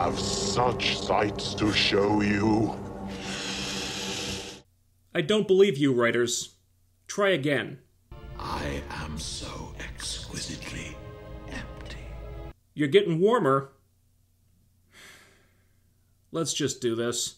have such sights to show you. I don't believe you, writers. Try again. I am so exquisitely empty. You're getting warmer. Let's just do this.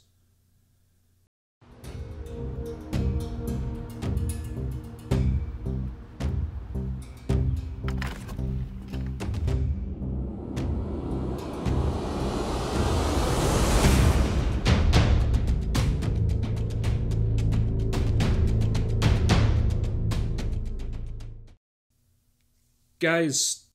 Guys,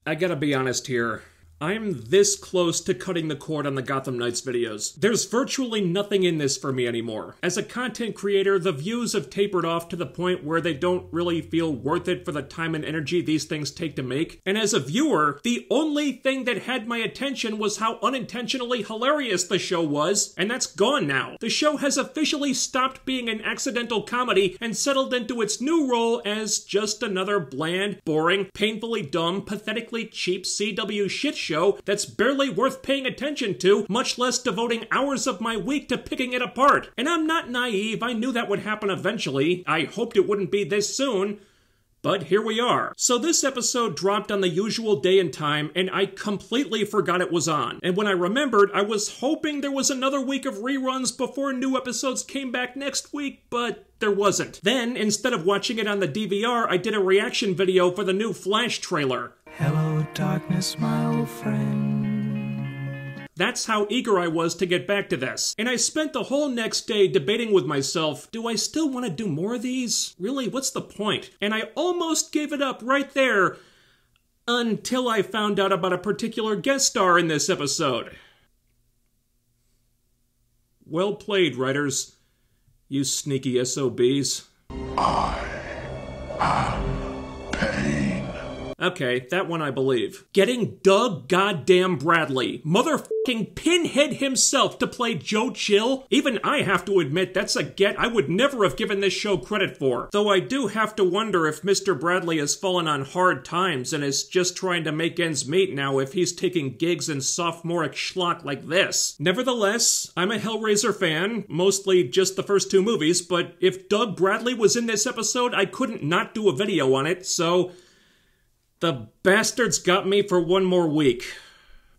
I gotta be honest here. I'm this close to cutting the cord on the Gotham Knights videos. There's virtually nothing in this for me anymore. As a content creator, the views have tapered off to the point where they don't really feel worth it for the time and energy these things take to make. And as a viewer, the only thing that had my attention was how unintentionally hilarious the show was, and that's gone now. The show has officially stopped being an accidental comedy and settled into its new role as just another bland, boring, painfully dumb, pathetically cheap CW shit show that's barely worth paying attention to, much less devoting hours of my week to picking it apart. And I'm not naive, I knew that would happen eventually. I hoped it wouldn't be this soon. But here we are. So this episode dropped on the usual day and time, and I completely forgot it was on. And when I remembered, I was hoping there was another week of reruns before new episodes came back next week, but there wasn't. Then, instead of watching it on the DVR, I did a reaction video for the new Flash trailer. Hello, darkness, my old friend. That's how eager I was to get back to this. And I spent the whole next day debating with myself, do I still want to do more of these? Really, what's the point? And I almost gave it up right there until I found out about a particular guest star in this episode. Well played, writers. You sneaky SOBs. I am pain. Okay, that one I believe. Getting Doug goddamn Bradley, motherfucking Pinhead himself, to play Joe Chill? Even I have to admit that's a get I would never have given this show credit for. Though I do have to wonder if Mr. Bradley has fallen on hard times and is just trying to make ends meet now if he's taking gigs in sophomoric schlock like this. Nevertheless, I'm a Hellraiser fan, mostly just the first two movies, but if Doug Bradley was in this episode, I couldn't not do a video on it, so the bastards got me for one more week.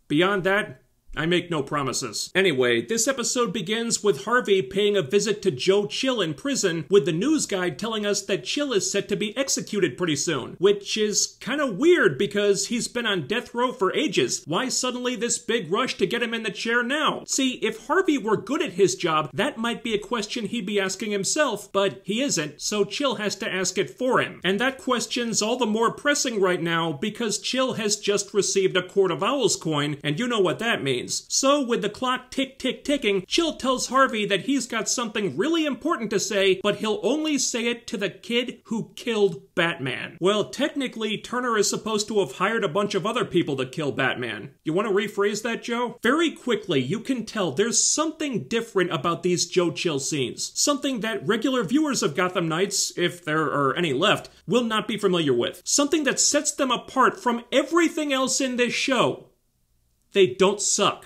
Beyond that, I make no promises. Anyway, this episode begins with Harvey paying a visit to Joe Chill in prison, with the news guide telling us that Chill is set to be executed pretty soon, which is kind of weird because he's been on death row for ages. Why suddenly this big rush to get him in the chair now? See, if Harvey were good at his job, that might be a question he'd be asking himself, but he isn't, so Chill has to ask it for him. And that question's all the more pressing right now because Chill has just received a Court of Owls coin, and you know what that means. So, with the clock tick-tick-ticking, Chill tells Harvey that he's got something really important to say, but he'll only say it to the kid who killed Batman. Well, technically, Turner is supposed to have hired a bunch of other people to kill Batman. You want to rephrase that, Joe? Very quickly, you can tell there's something different about these Joe Chill scenes. Something that regular viewers of Gotham Knights, if there are any left, will not be familiar with. Something that sets them apart from everything else in this show. They don't suck.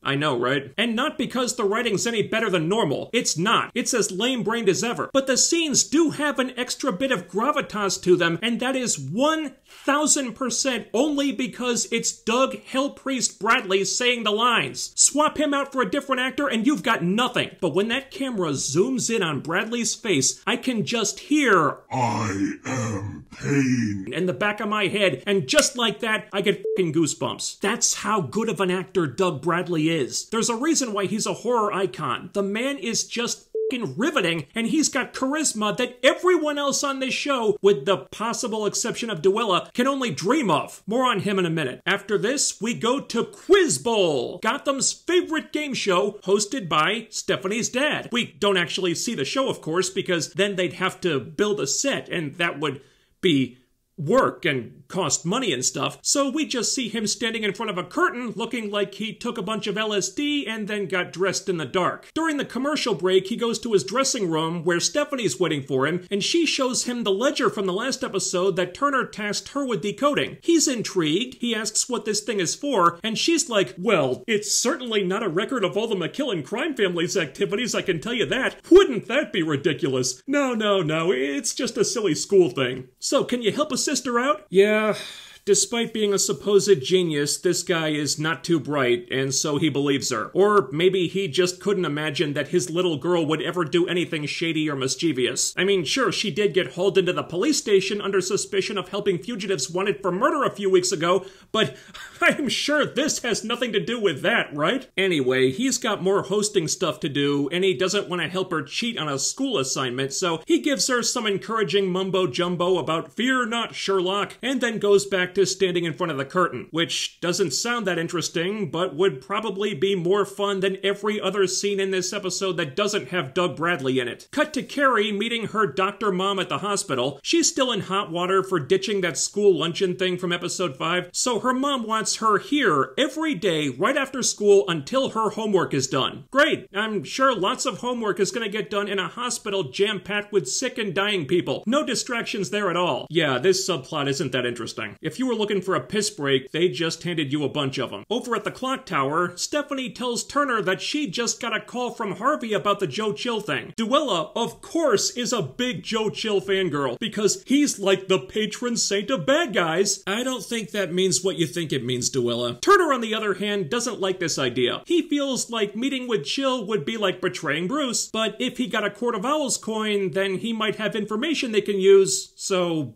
I know, right? And not because the writing's any better than normal. It's not. It's as lame-brained as ever. But the scenes do have an extra bit of gravitas to them, and that is 1000% only because it's Doug Hellpriest Bradley saying the lines. Swap him out for a different actor and you've got nothing. But when that camera zooms in on Bradley's face, I can just hear, I am pain. in the back of my head, and just like that, I get f***ing goosebumps. That's how good of an actor Doug Bradley is. There's a reason why he's a horror icon. The man is just f***ing riveting, and he's got charisma that everyone else on this show, with the possible exception of Duella, can only dream of. More on him in a minute. After this, we go to Quiz Bowl, Gotham's favorite game show, hosted by Stephanie's dad. We don't actually see the show, of course, because then they'd have to build a set, and that would be work and cost money and stuff, so we just see him standing in front of a curtain looking like he took a bunch of LSD and then got dressed in the dark. During the commercial break, he goes to his dressing room where Stephanie's waiting for him, and she shows him the ledger from the last episode that Turner tasked her with decoding. He's intrigued, he asks what this thing is for, and she's like, well, it's certainly not a record of all the McKillen crime family's activities, I can tell you that. Wouldn't that be ridiculous? No, it's just a silly school thing. So, can you help a sister out? Yeah. Despite being a supposed genius, this guy is not too bright, and so he believes her. Or maybe he just couldn't imagine that his little girl would ever do anything shady or mischievous. I mean, sure, she did get hauled into the police station under suspicion of helping fugitives wanted for murder a few weeks ago, but I'm sure this has nothing to do with that, right? Anyway, he's got more hosting stuff to do, and he doesn't want to help her cheat on a school assignment, so he gives her some encouraging mumbo-jumbo about fear not, Sherlock, and then goes back to standing in front of the curtain, which doesn't sound that interesting, but would probably be more fun than every other scene in this episode that doesn't have Doug Bradley in it. Cut to Carrie meeting her doctor mom at the hospital. She's still in hot water for ditching that school luncheon thing from episode 5, so her mom wants her here every day right after school until her homework is done. Great, I'm sure lots of homework is gonna get done in a hospital jam-packed with sick and dying people. No distractions there at all. Yeah, this subplot isn't that interesting. If you were looking for a piss break, they just handed you a bunch of them. Over at the clock tower, Stephanie tells Turner that she just got a call from Harvey about the Joe Chill thing. Duella, of course, is a big Joe Chill fangirl, because he's like the patron saint of bad guys. I don't think that means what you think it means, Duella. Turner, on the other hand, doesn't like this idea. He feels like meeting with Chill would be like betraying Bruce, but if he got a Court of Owls coin, then he might have information they can use, so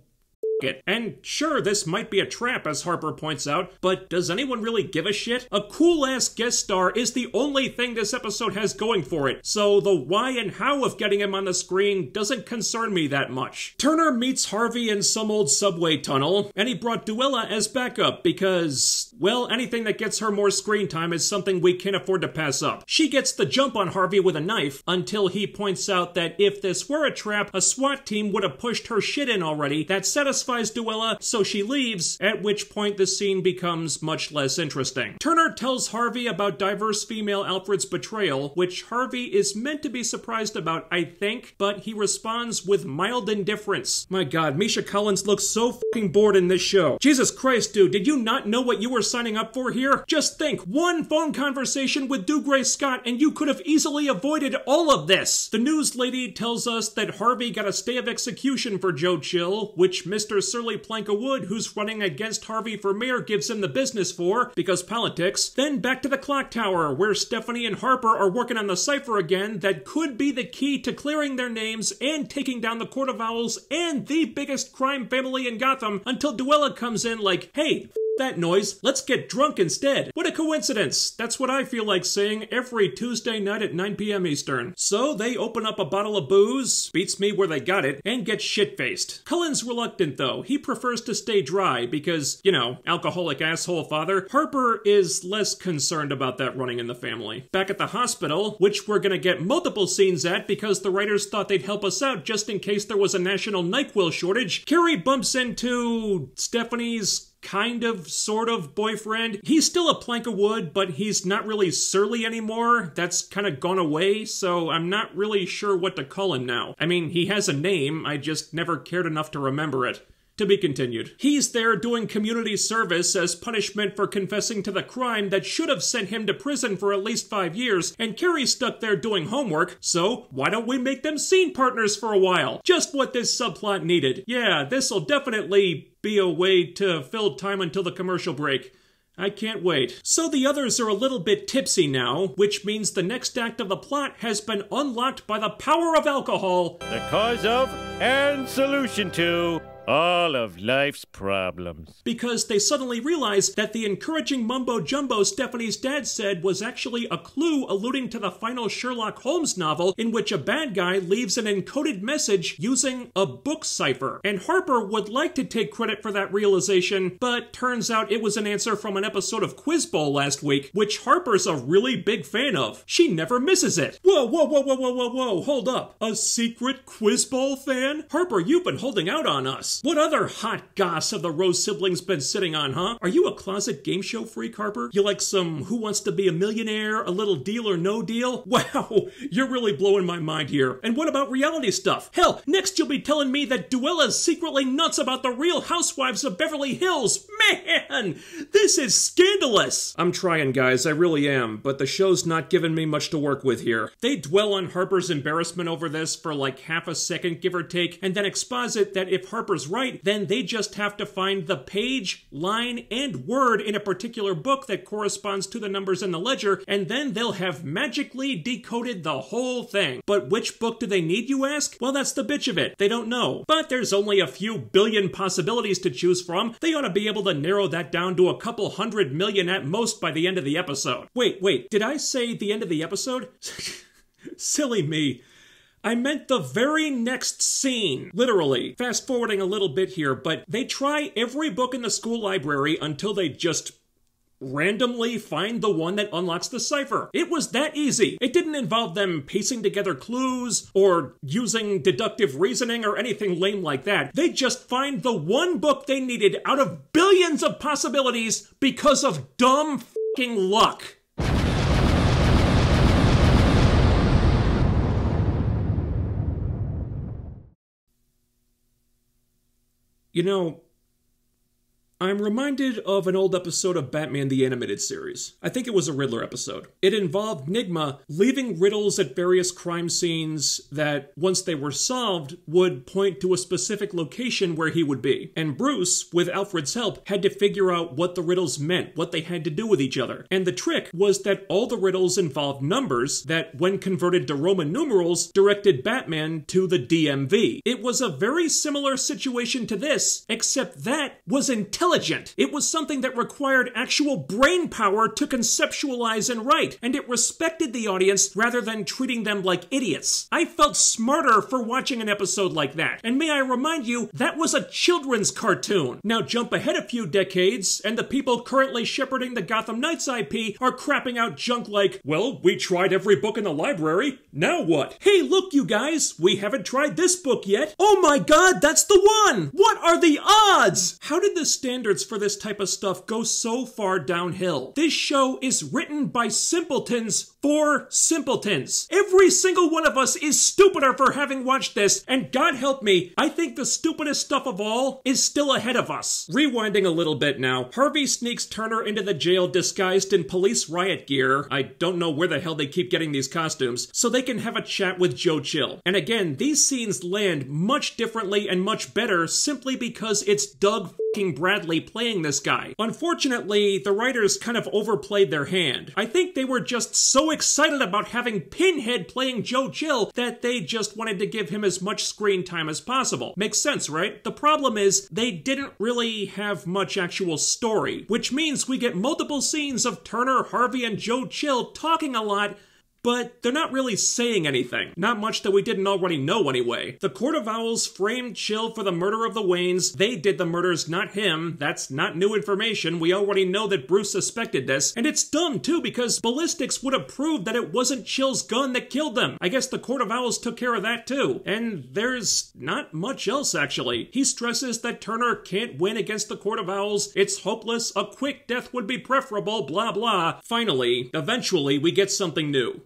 it. And sure, this might be a trap, as Harper points out, but does anyone really give a shit? A cool-ass guest star is the only thing this episode has going for it, so the why and how of getting him on the screen doesn't concern me that much. Turner meets Harvey in some old subway tunnel, and he brought Duella as backup because, well, anything that gets her more screen time is something we can't afford to pass up. She gets the jump on Harvey with a knife until he points out that if this were a trap, a SWAT team would have pushed her shit in already. That satisfies Duella, so she leaves, at which point the scene becomes much less interesting. Turner tells Harvey about diverse female Alfred's betrayal, which Harvey is meant to be surprised about, I think, but he responds with mild indifference. My god, Misha Collins looks so fucking bored in this show. Jesus Christ, dude, did you not know what you were signing up for here? Just think, one phone conversation with Dougray Scott and you could have easily avoided all of this. The news lady tells us that Harvey got a stay of execution for Joe Chill, which Mr. Surly Planka Wood, who's running against Harvey for mayor, gives him the business for, because politics. Then back to the clock tower, where Stephanie and Harper are working on the cipher again that could be the key to clearing their names and taking down the Court of Owls and the biggest crime family in Gotham, until Duella comes in like, hey, that noise, let's get drunk instead. What a coincidence. That's what I feel like saying every Tuesday night at 9 p.m. Eastern. So they open up a bottle of booze, beats me where they got it, and get shit-faced. Cullen's reluctant though. He prefers to stay dry because, you know, alcoholic asshole father. Harper is less concerned about that running in the family. Back at the hospital, which we're gonna get multiple scenes at because the writers thought they'd help us out just in case there was a national NyQuil shortage, Carrie bumps into Stephanie's kind of, sort of boyfriend. He's still a plank of wood, but he's not really surly anymore. That's kind of gone away, so I'm not really sure what to call him now. I mean, he has a name, I just never cared enough to remember it. To be continued. He's there doing community service as punishment for confessing to the crime that should have sent him to prison for at least 5 years, and Carrie's stuck there doing homework, so why don't we make them scene partners for a while? Just what this subplot needed. Yeah, this'll definitely be a way to fill time until the commercial break. I can't wait. So the others are a little bit tipsy now, which means the next act of the plot has been unlocked by the power of alcohol. The cause of and solution to all of life's problems. Because they suddenly realize that the encouraging mumbo-jumbo Stephanie's dad said was actually a clue alluding to the final Sherlock Holmes novel in which a bad guy leaves an encoded message using a book cipher. And Harper would like to take credit for that realization, but turns out it was an answer from an episode of Quiz Bowl last week, which Harper's a really big fan of. She never misses it. Whoa, hold up. A secret Quiz Bowl fan? Harper, you've been holding out on us. goss. What other hot goss have the Rose siblings been sitting on, huh? Are you a closet game show freak, Harper? You like some Who Wants to Be a Millionaire, a little Deal or No Deal? Wow, you're really blowing my mind here. And what about reality stuff? Hell, next you'll be telling me that Duella's secretly nuts about the Real Housewives of Beverly Hills. Man, this is scandalous. I'm trying, guys, I really am, but the show's not giving me much to work with here. They dwell on Harper's embarrassment over this for like half a second, give or take, and then exposit that if Harper's right, then they just have to find the page, line, and word in a particular book that corresponds to the numbers in the ledger, and then they'll have magically decoded the whole thing. But which book do they need, you ask? Well, that's the bitch of it. They don't know. But there's only a few billion possibilities to choose from. They ought to be able to narrow that down to a couple 100 million at most by the end of the episode. Wait, did I say the end of the episode? Silly me. I meant the very next scene. Literally. Fast forwarding a little bit here, but they try every book in the school library until they just randomly find the one that unlocks the cipher. It was that easy. It didn't involve them piecing together clues or using deductive reasoning or anything lame like that. They just find the one book they needed out of billions of possibilities because of dumb fucking luck. You know, I'm reminded of an old episode of Batman the Animated Series. I think it was a Riddler episode. It involved Nigma leaving riddles at various crime scenes that, once they were solved, would point to a specific location where he would be. And Bruce, with Alfred's help, had to figure out what the riddles meant, what they had to do with each other. And the trick was that all the riddles involved numbers that, when converted to Roman numerals, directed Batman to the DMV. It was a very similar situation to this, except that was intelligent. It was something that required actual brain power to conceptualize and write, and it respected the audience rather than treating them like idiots. I felt smarter for watching an episode like that. And may I remind you, that was a children's cartoon. Now jump ahead a few decades, and the people currently shepherding the Gotham Knights IP are crapping out junk like, well, we tried every book in the library, now what? Hey, look, you guys, we haven't tried this book yet. Oh my god, that's the one! What are the odds? How did the standards for this type of stuff go so far downhill? This show is written by simpletons for simpletons. Every single one of us is stupider for having watched this, and God help me, I think the stupidest stuff of all is still ahead of us. Rewinding a little bit now, Harvey sneaks Turner into the jail disguised in police riot gear. I don't know where the hell they keep getting these costumes, so they can have a chat with Joe Chill. And again, these scenes land much differently and much better simply because it's Doug Bradley playing this guy. Unfortunately, the writers kind of overplayed their hand. I think they were just so excited about having Pinhead playing Joe Chill that they just wanted to give him as much screen time as possible. Makes sense, right? The problem is they didn't really have much actual story, which means we get multiple scenes of Turner, Harvey, and Joe Chill talking a lot, but they're not really saying anything. Not much that we didn't already know anyway. The Court of Owls framed Chill for the murder of the Waynes. They did the murders, not him. That's not new information. We already know that Bruce suspected this. And it's dumb too, because ballistics would have proved that it wasn't Chill's gun that killed them. I guess the Court of Owls took care of that too. And there's not much else actually. He stresses that Turner can't win against the Court of Owls. It's hopeless. A quick death would be preferable, blah blah. Finally, eventually, we get something new.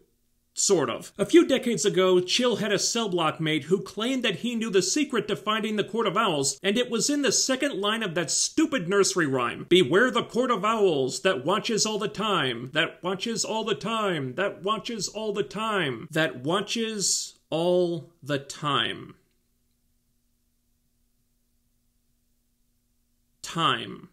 Sort of. A few decades ago, Chill had a cell block mate who claimed that he knew the secret to finding the Court of Owls, and it was in the second line of that stupid nursery rhyme. Beware the Court of Owls that watches all the time, that watches all the time, that watches all the time, that watches all the time. Time.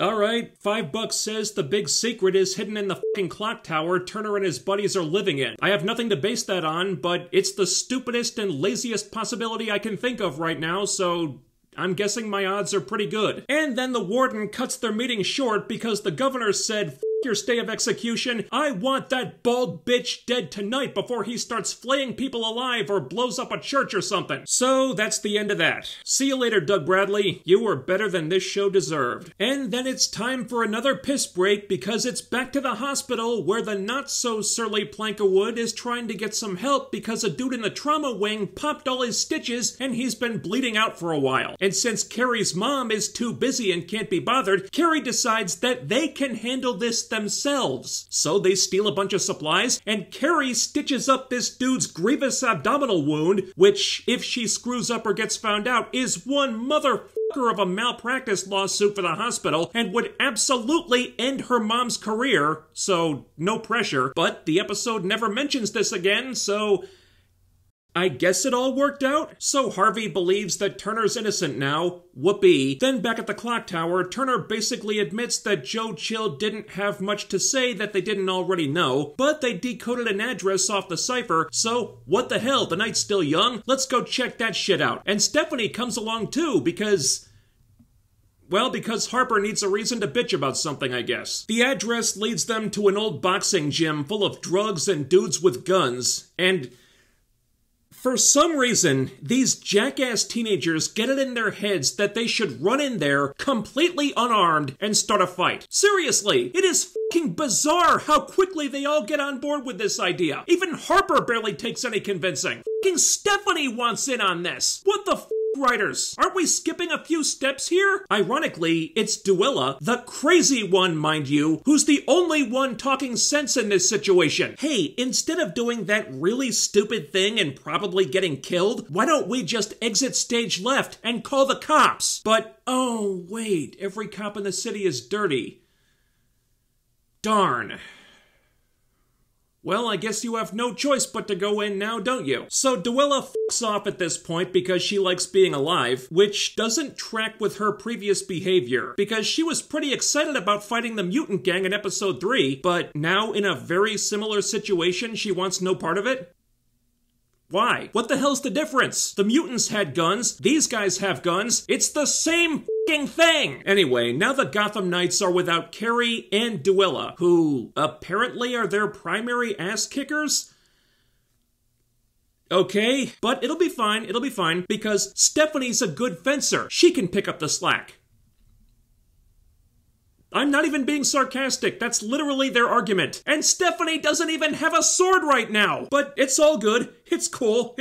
Alright, $5 says the big secret is hidden in the fucking clock tower Turner and his buddies are living in. I have nothing to base that on, but it's the stupidest and laziest possibility I can think of right now, so I'm guessing my odds are pretty good. And then the warden cuts their meeting short because the governor said, "F your stay of execution. I want that bald bitch dead tonight before he starts flaying people alive or blows up a church or something. So that's the end of that. See you later, Doug Bradley. You were better than this show deserved. And then it's time for another piss break because it's back to the hospital where the not-so-surly Plankawood is trying to get some help because a dude in the trauma wing popped all his stitches and he's been bleeding out for a while. And since Carrie's mom is too busy and can't be bothered, Carrie decides that they can handle this themselves. So they steal a bunch of supplies and Carrie stitches up this dude's grievous abdominal wound, which, if she screws up or gets found out, is one motherfucker of a malpractice lawsuit for the hospital and would absolutely end her mom's career, so no pressure. But the episode never mentions this again, so I guess it all worked out? So Harvey believes that Turner's innocent now. Whoopee. Then back at the clock tower, Turner basically admits that Joe Chill didn't have much to say that they didn't already know, but they decoded an address off the cipher, so what the hell, the night's still young? Let's go check that shit out. And Stephanie comes along too, because Harper needs a reason to bitch about something, I guess. The address leads them to an old boxing gym full of drugs and dudes with guns, and for some reason, these jackass teenagers get it in their heads that they should run in there completely unarmed and start a fight. Seriously, it is fucking bizarre how quickly they all get on board with this idea. Even Harper barely takes any convincing. Fucking Stephanie wants in on this. What the writers? Aren't we skipping a few steps here? Ironically, it's Duella, the crazy one, mind you, who's the only one talking sense in this situation. Hey, instead of doing that really stupid thing and probably getting killed, why don't we just exit stage left and call the cops? But, oh wait, every cop in the city is dirty. Darn. Well, I guess you have no choice but to go in now, don't you? So Duella fucks off at this point because she likes being alive, which doesn't track with her previous behavior, because she was pretty excited about fighting the mutant gang in episode 3, but now in a very similar situation, she wants no part of it? Why? What the hell's the difference? The mutants had guns, these guys have guns, it's the same f***ing thing! Anyway, now the Gotham Knights are without Carrie and Duella, who apparently are their primary ass kickers? Okay, but it'll be fine, because Stephanie's a good fencer. She can pick up the slack. I'm not even being sarcastic, that's literally their argument. And Stephanie doesn't even have a sword right now! But it's all good, it's cool.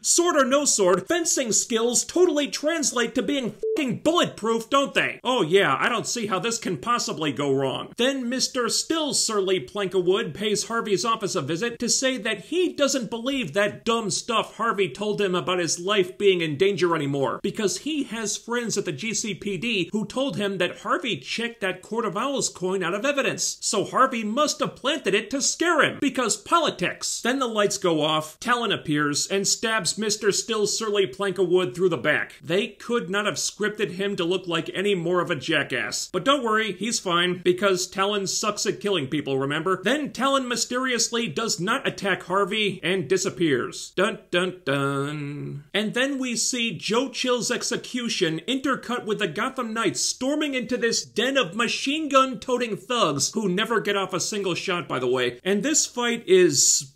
Sword or no sword, fencing skills totally translate to being f***ing bulletproof, don't they? Oh yeah, I don't see how this can possibly go wrong. Then Mr. Still Surly Plankawood pays Harvey's office a visit to say that he doesn't believe that dumb stuff Harvey told him about his life being in danger anymore, because he has friends at the GCPD who told him that Harvey checked that Court of Owls coin out of evidence, so Harvey must have planted it to scare him, because politics. Then the lights go off, Talon appears, and stabs Mr. Still Surly Plankawood through the back. They could not have scripted him to look like any more of a jackass. But don't worry, he's fine, because Talon sucks at killing people, remember? Then Talon mysteriously does not attack Harvey and disappears. Dun dun dun. And then we see Joe Chill's execution intercut with the Gotham Knights storming into this den of machine gun-toting thugs who never get off a single shot, by the way. And this fight is...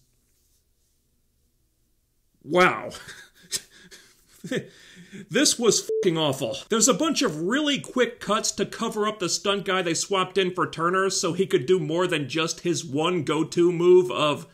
wow. This was fucking awful. There's a bunch of really quick cuts to cover up the stunt guy they swapped in for Turner so he could do more than just his one go-to move of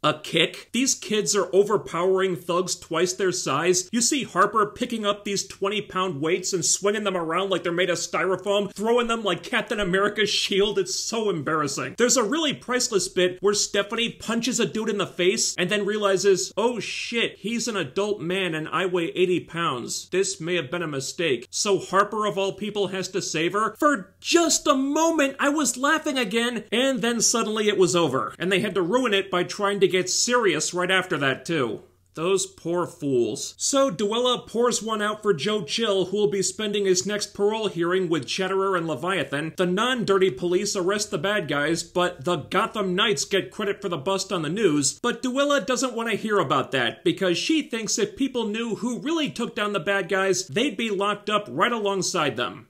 a kick. These kids are overpowering thugs twice their size. You see Harper picking up these 20-pound weights and swinging them around like they're made of styrofoam, throwing them like Captain America's shield. It's so embarrassing. There's a really priceless bit where Stephanie punches a dude in the face and then realizes, oh shit, he's an adult man and I weigh 80 pounds. This may have been a mistake. So Harper, of all people, has to save her. For just a moment, I was laughing again, and then suddenly it was over. And they had to ruin it by trying to get serious right after that, too. Those poor fools. So Duella pours one out for Joe Chill, who will be spending his next parole hearing with Chatterer and Leviathan. The non-dirty police arrest the bad guys, but the Gotham Knights get credit for the bust on the news. But Duella doesn't want to hear about that, because she thinks if people knew who really took down the bad guys, they'd be locked up right alongside them.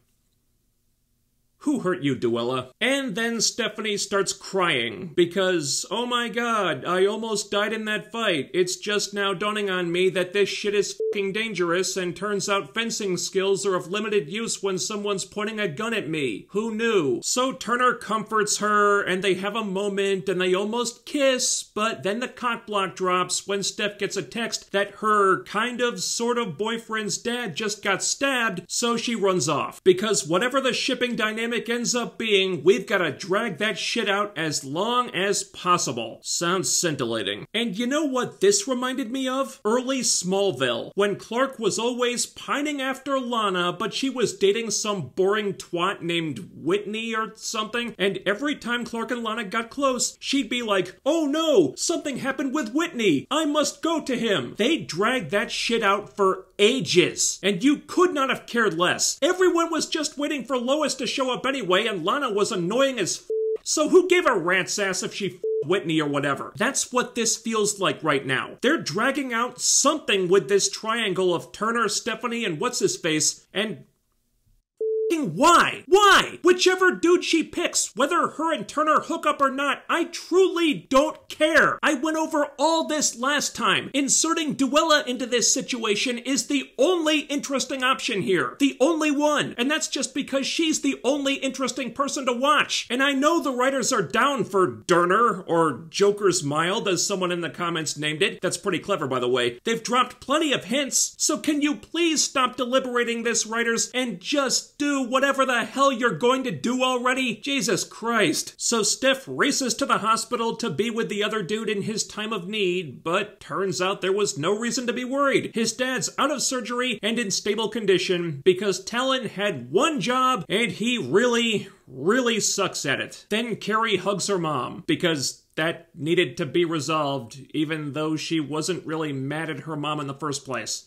Who hurt you, Duella? And then Stephanie starts crying because, oh my god, I almost died in that fight. It's just now dawning on me that this shit is fucking dangerous, and turns out fencing skills are of limited use when someone's pointing a gun at me. Who knew? So Turner comforts her, and they have a moment, and they almost kiss, but then the cock block drops when Steph gets a text that her kind of sort of boyfriend's dad just got stabbed, so she runs off. Because whatever the shipping dynamic ends up being, we've gotta drag that shit out as long as possible. Sounds scintillating. And you know what this reminded me of? Early Smallville, when Clark was always pining after Lana, but she was dating some boring twat named Whitney or something, and every time Clark and Lana got close, she'd be like, oh no, something happened with Whitney, I must go to him. They dragged that shit out for ages, and you could not have cared less. Everyone was just waiting for Lois to show up anyway, and Lana was annoying as f***, so who gave a rat's ass if she Whitney or whatever? That's what this feels like right now. They're dragging out something with this triangle of Turner, Stephanie, and what's-his-face, and why? Why? Whichever dude she picks, whether her and Turner hook up or not, I truly don't care. I went over all this last time. Inserting Duella into this situation is the only interesting option here. The only one. And that's just because she's the only interesting person to watch. And I know the writers are down for Durner, or Joker's Mild, as someone in the comments named it. That's pretty clever, by the way. They've dropped plenty of hints, so can you please stop deliberating this, writers, and just do whatever the hell you're going to do already? Jesus Christ. So Steph races to the hospital to be with the other dude in his time of need, but turns out there was no reason to be worried. His dad's out of surgery and in stable condition because Talon had one job and he really sucks at it. Then Carrie hugs her mom because that needed to be resolved, even though she wasn't really mad at her mom in the first place.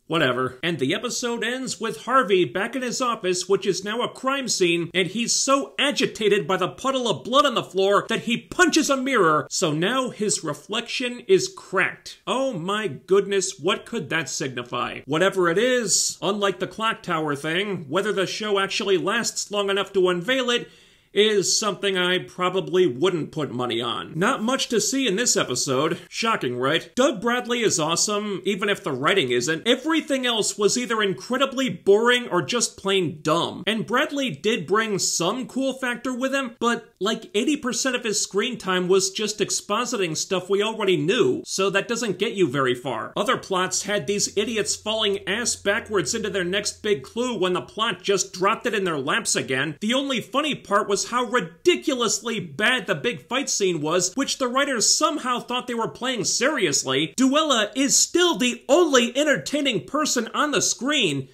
Whatever. And the episode ends with Harvey back in his office, which is now a crime scene, and he's so agitated by the puddle of blood on the floor that he punches a mirror, so now his reflection is cracked. Oh my goodness, what could that signify? Whatever it is, unlike the clock tower thing, whether the show actually lasts long enough to unveil it is something I probably wouldn't put money on. Not much to see in this episode. Shocking, right? Doug Bradley is awesome, even if the writing isn't. Everything else was either incredibly boring or just plain dumb. And Bradley did bring some cool factor with him, but like 80% of his screen time was just expositing stuff we already knew, so that doesn't get you very far. Other plots had these idiots falling ass backwards into their next big clue when the plot just dropped it in their laps again. The only funny part was how ridiculously bad the big fight scene was, which the writers somehow thought they were playing seriously. Duella is still the only entertaining person on the screen.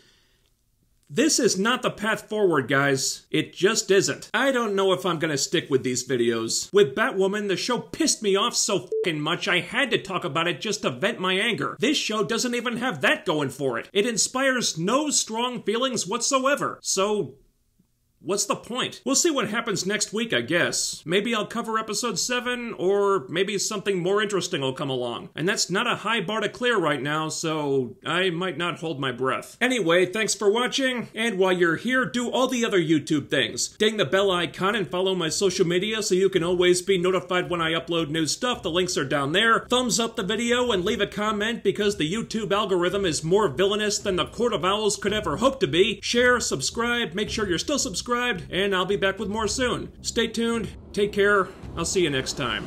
This is not the path forward, guys. It just isn't. I don't know if I'm gonna stick with these videos. With Batwoman, the show pissed me off so fucking much I had to talk about it just to vent my anger. This show doesn't even have that going for it. It inspires no strong feelings whatsoever. So what's the point? We'll see what happens next week, I guess. Maybe I'll cover episode 7, or maybe something more interesting will come along. And that's not a high bar to clear right now, so I might not hold my breath. Anyway, thanks for watching, and while you're here, do all the other YouTube things. Ding the bell icon and follow my social media so you can always be notified when I upload new stuff. The links are down there. Thumbs up the video and leave a comment because the YouTube algorithm is more villainous than the Court of Owls could ever hope to be. Share, subscribe, make sure you're still subscribed, and I'll be back with more soon. Stay tuned, take care, I'll see you next time.